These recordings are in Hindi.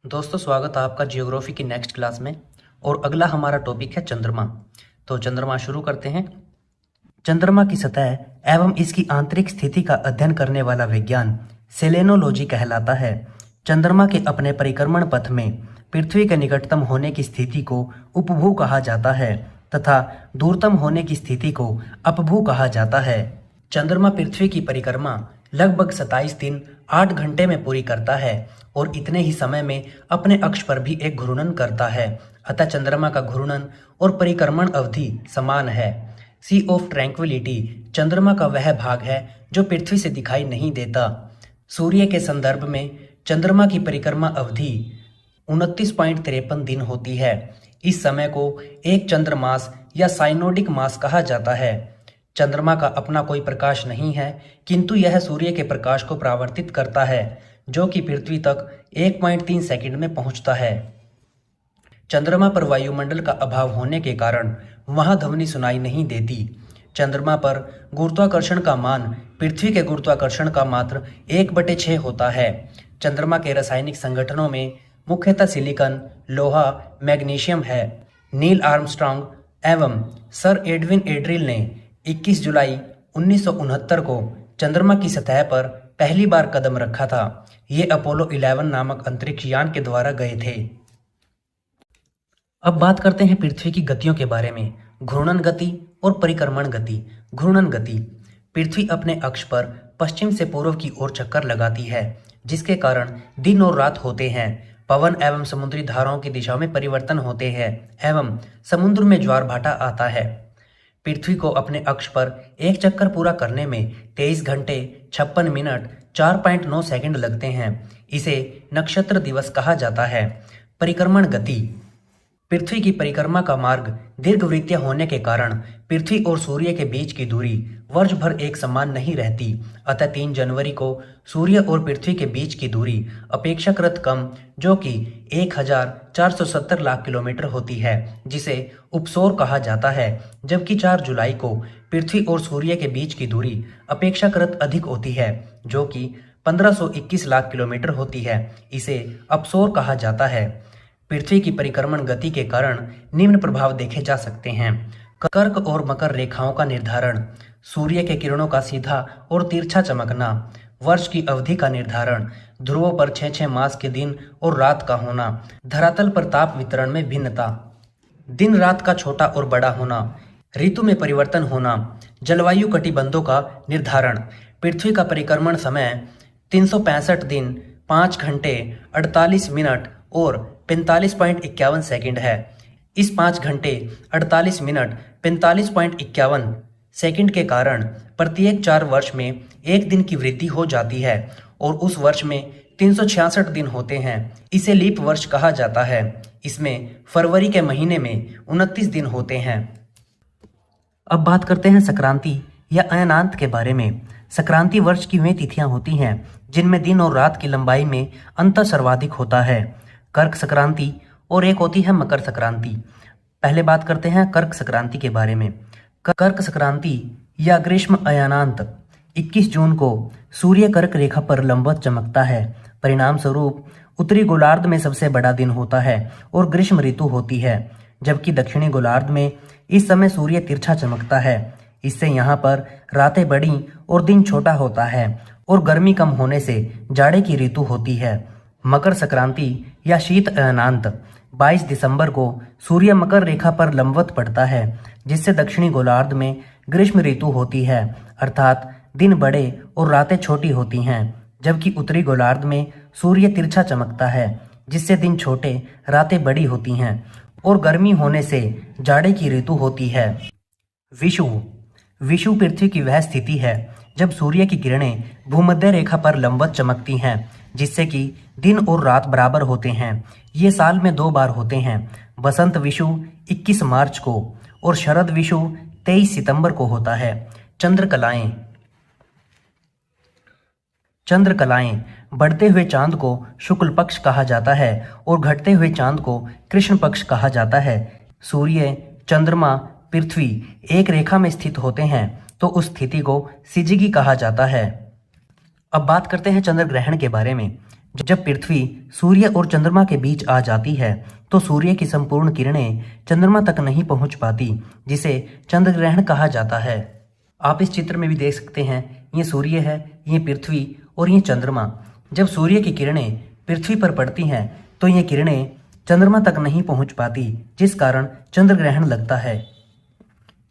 दोस्तों, स्वागत है आपका जियोग्राफी की नेक्स्ट क्लास में। और अगला हमारा टॉपिक है चंद्रमा। तो चंद्रमा शुरू करते हैं। चंद्रमा की सतह एवं इसकी आंतरिक स्थिति का अध्ययन करने वाला विज्ञान सेलेनोलॉजी कहलाता है। चंद्रमा के अपने परिक्रमण पथ में पृथ्वी के निकटतम होने की स्थिति को उपभू कहा जाता है तथा दूरतम होने की स्थिति को अपभू कहा जाता है। चंद्रमा पृथ्वी की परिक्रमा लगभग 27 दिन 8 घंटे में पूरी करता है और इतने ही समय में अपने अक्ष पर भी एक घूर्णन करता है। अतः चंद्रमा का घूर्णन और परिक्रमण अवधि समान है। सी ऑफ ट्रैंक्विलिटी चंद्रमा का वह भाग है जो पृथ्वी से दिखाई नहीं देता। सूर्य के संदर्भ में चंद्रमा की परिक्रमा अवधि 29.53 दिन होती है। इस समय को एक चंद्रमास या साइनोडिक मास कहा जाता है। चंद्रमा का अपना कोई प्रकाश नहीं है, किंतु यह सूर्य के प्रकाश को परावर्तित करता है, जो कि पृथ्वी तक 1.3 सेकंड में पहुंचता है। चंद्रमा पर वायुमंडल का अभाव होने के कारण वहां ध्वनि सुनाई नहीं देती। चंद्रमा पर गुरुत्वाकर्षण का मान पृथ्वी के गुरुत्वाकर्षण का मात्र 1/6 होता है। चंद्रमा के रासायनिक संगठनों में मुख्यतः सिलिकॉन, लोहा, मैग्नीशियम है। नील आर्मस्ट्रांग एवं सर एडविन एड्रिल ने 21 जुलाई 1969 को चंद्रमा की सतह पर पहली बार कदम रखा था। ये अपोलो 11 नामक अंतरिक्ष यान के द्वारा गए थे। अब बात करते हैं पृथ्वी की गतियों के बारे में। घूर्णन गति और परिक्रमण गति। घूर्णन गति पृथ्वी अपने अक्ष पर पश्चिम से पूर्व की ओर चक्कर लगाती है, जिसके कारण दिन और रात होते हैं। पवन एवं समुद्री धाराओं की दिशा में परिवर्तन होते हैं एवं समुद्र में ज्वार भाटा आता है। पृथ्वी को अपने अक्ष पर एक चक्कर पूरा करने में 23 घंटे 56 मिनट 4.9 सेकंड लगते हैं। इसे नक्षत्र दिवस कहा जाता है। परिक्रमण गति पृथ्वी की परिक्रमा का मार्ग दीर्घवृत्तीय होने के कारण पृथ्वी और सूर्य के बीच की दूरी वर्ष भर एक समान नहीं रहती। अतः 3 जनवरी को सूर्य और पृथ्वी के बीच की दूरी अपेक्षाकृत कम, जो कि 1470 लाख किलोमीटर होती है, जिसे उपसौर कहा जाता है। जबकि 4 जुलाई को पृथ्वी और सूर्य के बीच की दूरी अपेक्षाकृत अधिक होती है, जो कि 1521 लाख किलोमीटर होती है। इसे अपसौर कहा जाता है। पृथ्वी की परिक्रमण गति के कारण निम्न प्रभाव देखे जा सकते हैं। कर्क और मकर रेखाओं का निर्धारण, सूर्य के किरणों का सीधा और तिरछा चमकना, वर्ष की अवधि का निर्धारण, ध्रुवों पर 6-6 मास के दिन और रात का होना, धरातल पर ताप वितरण में भिन्नता, दिन रात का छोटा और बड़ा होना, ऋतु में परिवर्तन होना, जलवायु कटिबंधों का निर्धारण। पृथ्वी का परिक्रमण समय 365 दिन 5 घंटे 48 मिनट और 45.51 सेकंड है। इस 5 घंटे 48 मिनट 45.51 सेकंड के कारण प्रत्येक 4 वर्ष में एक दिन की वृद्धि हो जाती है और उस वर्ष में 366 दिन होते हैं। इसे लीप वर्ष कहा जाता है। इसमें फरवरी के महीने में 29 दिन होते हैं। अब बात करते हैं संक्रांति या अयनांत के बारे में। संक्रांति वर्ष की वे तिथियां होती हैं जिनमें दिन और रात की लंबाई में अंतर सर्वाधिक होता है। कर्क संक्रांति और एक होती है मकर संक्रांति। पहले बात करते हैं कर्क संक्रांति के बारे में। कर्क संक्रांति या ग्रीष्म अयनांत 21 जून को सूर्य कर्क रेखा पर लंबवत चमकता है। परिणाम स्वरूप उत्तरी गोलार्ध में सबसे बड़ा दिन होता है और ग्रीष्म ऋतु होती है, जबकि दक्षिणी गोलार्ध में इस समय सूर्य तिरछा चमकता है। इससे यहाँ पर रातें बड़ी और दिन छोटा होता है और गर्मी कम होने से जाड़े की ऋतु होती है। मकर संक्रांति या शीत अयनांत 22 दिसंबर को सूर्य मकर रेखा पर लंबवत पड़ता है, जिससे दक्षिणी गोलार्ध में ग्रीष्म ऋतु होती है, अर्थात दिन बड़े और रातें छोटी होती हैं, जबकि उत्तरी गोलार्ध में सूर्य तिरछा चमकता है, जिससे दिन छोटे रातें बड़ी होती हैं और गर्मी होने से जाड़े की ऋतु होती है। विषुव विषुव पृथ्वी की वह स्थिति है जब सूर्य की किरणें भूमध्य रेखा पर लंबवत चमकती हैं, जिससे कि दिन और रात बराबर होते हैं। ये साल में 2 बार होते हैं। बसंत विषुव 21 मार्च को और शरद विषुव 23 सितंबर को होता है। चंद्रकलाएं चंद्रकलाएं बढ़ते हुए चांद को शुक्ल पक्ष कहा जाता है और घटते हुए चांद को कृष्ण पक्ष कहा जाता है। सूर्य, चंद्रमा, पृथ्वी एक रेखा में स्थित होते हैं तो उस स्थिति को सिजिगी कहा जाता है। अब बात करते हैं चंद्र ग्रहण के बारे में। जब पृथ्वी सूर्य और चंद्रमा के बीच आ जाती है तो सूर्य की संपूर्ण किरणें चंद्रमा तक नहीं पहुंच पाती, जिसे चंद्र ग्रहण कहा जाता है। आप इस चित्र में भी देख सकते हैं, ये सूर्य है, ये पृथ्वी और ये चंद्रमा। जब सूर्य की किरणें पृथ्वी पर पड़ती हैं तो ये किरणें चंद्रमा तक नहीं पहुंच पाती, जिस कारण चंद्र ग्रहण लगता है।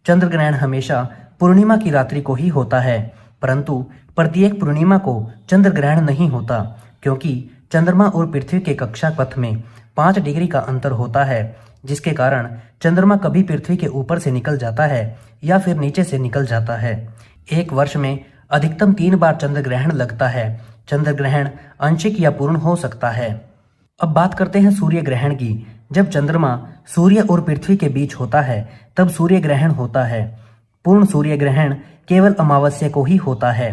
चंद्र ग्रहण हमेशा पूर्णिमा की रात्रि को ही होता है, परंतु प्रत्येक पूर्णिमा को चंद्र ग्रहण नहीं होता, क्योंकि चंद्रमा और पृथ्वी के कक्षा पथ में 5 डिग्री का अंतर होता है, जिसके कारण चंद्रमा कभी पृथ्वी के ऊपर से निकल जाता है या फिर नीचे से निकल जाता है। एक वर्ष में अधिकतम 3 बार चंद्र ग्रहण लगता है। चंद्र ग्रहण आंशिक या पूर्ण हो सकता है। अब बात करते हैं सूर्य ग्रहण की। जब चंद्रमा सूर्य और पृथ्वी के बीच होता है तब सूर्य ग्रहण होता है। पूर्ण सूर्य ग्रहण केवल अमावस्या को ही होता है।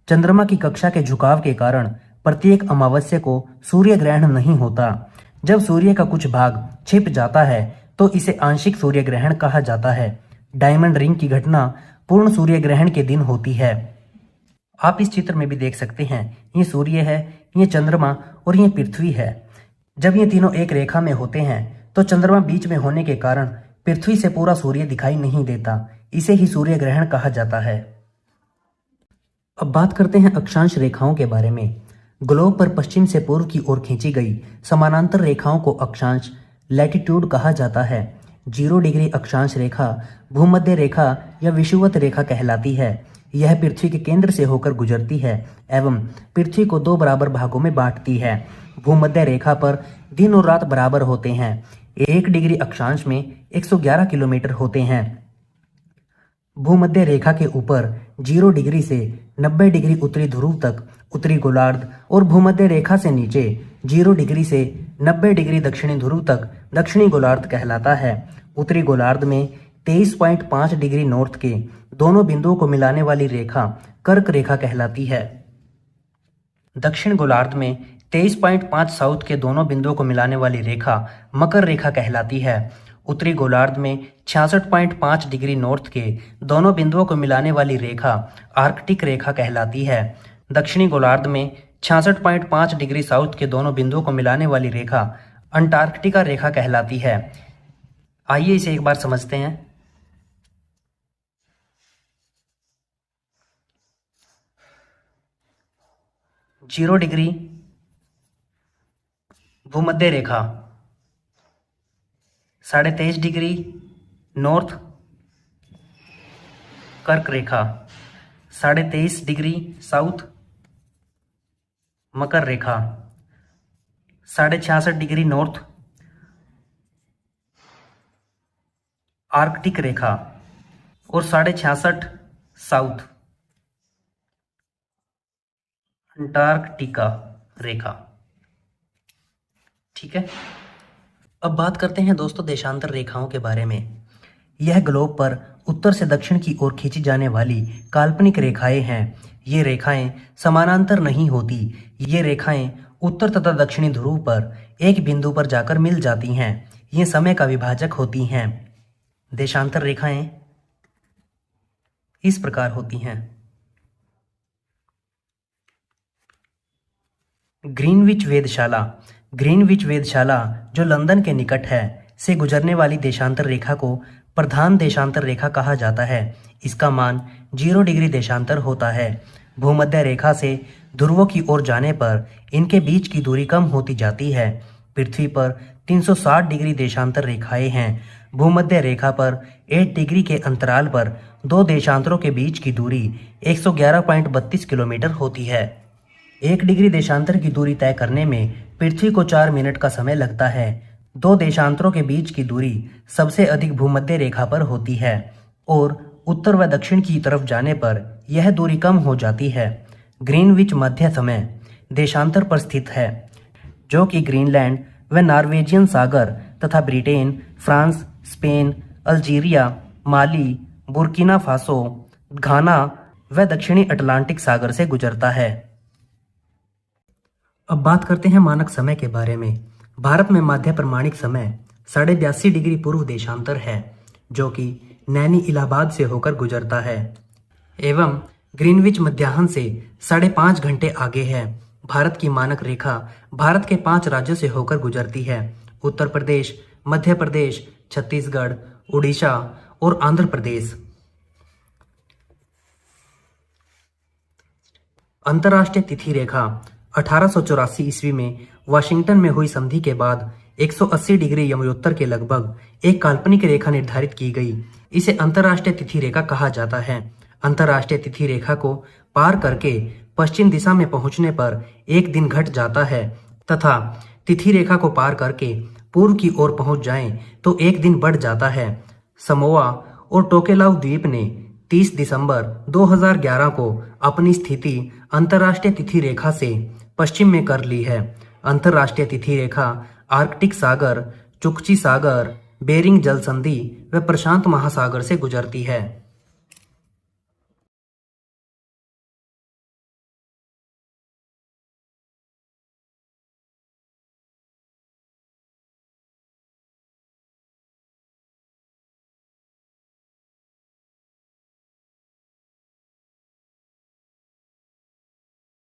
चंद्रमा की कक्षा के झुकाव के कारण प्रत्येक अमावस्या को सूर्य ग्रहण नहीं होता। जब सूर्य का कुछ भाग छिप जाता है तो इसे आंशिक सूर्य ग्रहण कहा जाता है। डायमंड रिंग की घटना पूर्ण सूर्य ग्रहण के दिन होती है। आप इस चित्र में भी देख सकते हैं, ये सूर्य है, ये चंद्रमा और ये पृथ्वी है। जब ये तीनों एक रेखा में होते हैं तो चंद्रमा बीच में होने के कारण पृथ्वी से पूरा सूर्य दिखाई नहीं देता। इसे ही सूर्य ग्रहण कहा जाता है। अब बात करते हैं अक्षांश रेखाओं के बारे में। ग्लोब पर पश्चिम से पूर्व की ओर खींची गई समानांतर रेखाओं को अक्षांश लैटिट्यूड कहा जाता है। 0 डिग्री अक्षांश रेखा भूमध्य रेखा या विषुवत रेखा कहलाती है। यह पृथ्वी के केंद्र से होकर गुजरती है एवं पृथ्वी को 2 बराबर भागों में बांटती है। भूमध्य रेखा पर दिन और रात बराबर होते हैं। 1 डिग्री अक्षांश में 111 किलोमीटर होते हैं। भूमध्य रेखा के ऊपर 0 डिग्री से 90 डिग्री उत्तरी ध्रुव तक उत्तरी गोलार्ध और भूमध्य रेखा से नीचे 0 डिग्री से 90 डिग्री दक्षिणी ध्रुव तक दक्षिणी गोलार्ध कहलाता है। उत्तरी गोलार्ध में 23.5 डिग्री नॉर्थ के दोनों बिंदुओं को मिलाने वाली रेखा कर्क रेखा कहलाती है। दक्षिण गोलार्ध में 23.5 साउथ के दोनों बिंदुओं को मिलाने वाली रेखा मकर रेखा कहलाती है। उत्तरी गोलार्ध में 66.5 डिग्री नॉर्थ के दोनों बिंदुओं को मिलाने वाली रेखा आर्कटिक रेखा कहलाती है। दक्षिणी गोलार्ध में 66.5 डिग्री साउथ के दोनों बिंदुओं को मिलाने वाली रेखा अंटार्कटिका रेखा कहलाती है। आइए इसे एक बार समझते हैं। जीरो डिग्री भूमध्य रेखा, 23.5 डिग्री नॉर्थ कर्क रेखा, 23.5 डिग्री साउथ मकर रेखा, 66.5 डिग्री नॉर्थ आर्कटिक रेखा और 66.5 साउथ अंटार्कटिका रेखा। ठीक है, अब बात करते हैं दोस्तों देशांतर रेखाओं के बारे में। यह ग्लोब पर उत्तर से दक्षिण की ओर खींची जाने वाली काल्पनिक रेखाएं हैं। ये रेखाएं समानांतर नहीं होती। ये रेखाएं उत्तर तथा दक्षिणी ध्रुव पर एक बिंदु पर जाकर मिल जाती हैं। ये समय का विभाजक होती हैं। देशांतर रेखाएं इस प्रकार होती हैं। ग्रीनविच वेधशाला, ग्रीनविच वेधशाला जो लंदन के निकट है से गुजरने वाली देशांतर रेखा को प्रधान देशांतर रेखा कहा जाता है। इसका मान 0 डिग्री देशांतर होता है। भूमध्य रेखा से ध्रुवों की ओर जाने पर इनके बीच की दूरी कम होती जाती है। पृथ्वी पर 360 डिग्री देशांतर रेखाएं हैं। भूमध्य रेखा पर 8 डिग्री के अंतराल पर 2 देशांतरों के बीच की दूरी 111.32 किलोमीटर होती है। 1 डिग्री देशांतर की दूरी तय करने में पृथ्वी को 4 मिनट का समय लगता है। 2 देशांतरों के बीच की दूरी सबसे अधिक भूमध्य रेखा पर होती है और उत्तर व दक्षिण की तरफ जाने पर यह दूरी कम हो जाती है। ग्रीनविच मध्य समय देशांतर पर स्थित है, जो कि ग्रीनलैंड व नॉर्वेजियन सागर तथा ब्रिटेन, फ्रांस, स्पेन, अल्जीरिया, माली, बुर्किना फासो, घाना व दक्षिणी अटलांटिक सागर से गुजरता है। अब बात करते हैं मानक समय के बारे में। भारत में माध्य प्रमाणिक समय 82.5 डिग्री पूर्व देशांतर है, जो कि नैनी इलाहाबाद से होकर गुजरता है, एवं ग्रीनविच मध्याह्न से 5.5 घंटे आगे है। भारत की मानक रेखा भारत के 5 राज्यों से होकर गुजरती है। उत्तर प्रदेश, मध्य प्रदेश, छत्तीसगढ़, उड़ीसा और आंध्र प्रदेश। अंतर्राष्ट्रीय तिथि रेखा 1884 ईस्वी में वाशिंगटन में हुई संधि के बाद 180 डिग्री यमोत्तर के लगभग एक काल्पनिक रेखा निर्धारित की गई। इसे अंतर्राष्ट्रीय तिथि रेखा कहा जाता है। अंतर्राष्ट्रीय तिथि रेखा को पार करके पश्चिम दिशा में पहुंचने पर एक दिन घट जाता है तथा तिथि रेखा को पार करके पूर्व की ओर पहुंच जाएं तो एक दिन बढ़ जाता है। समोआ और टोकेलाउ द्वीप ने 30 दिसंबर 2011 को अपनी स्थिति अंतर्राष्ट्रीय तिथि रेखा से पश्चिम में कर ली है। अंतर्राष्ट्रीय तिथि रेखा आर्कटिक सागर, चुकची सागर, बेरिंग जल संधि व प्रशांत महासागर से गुजरती है।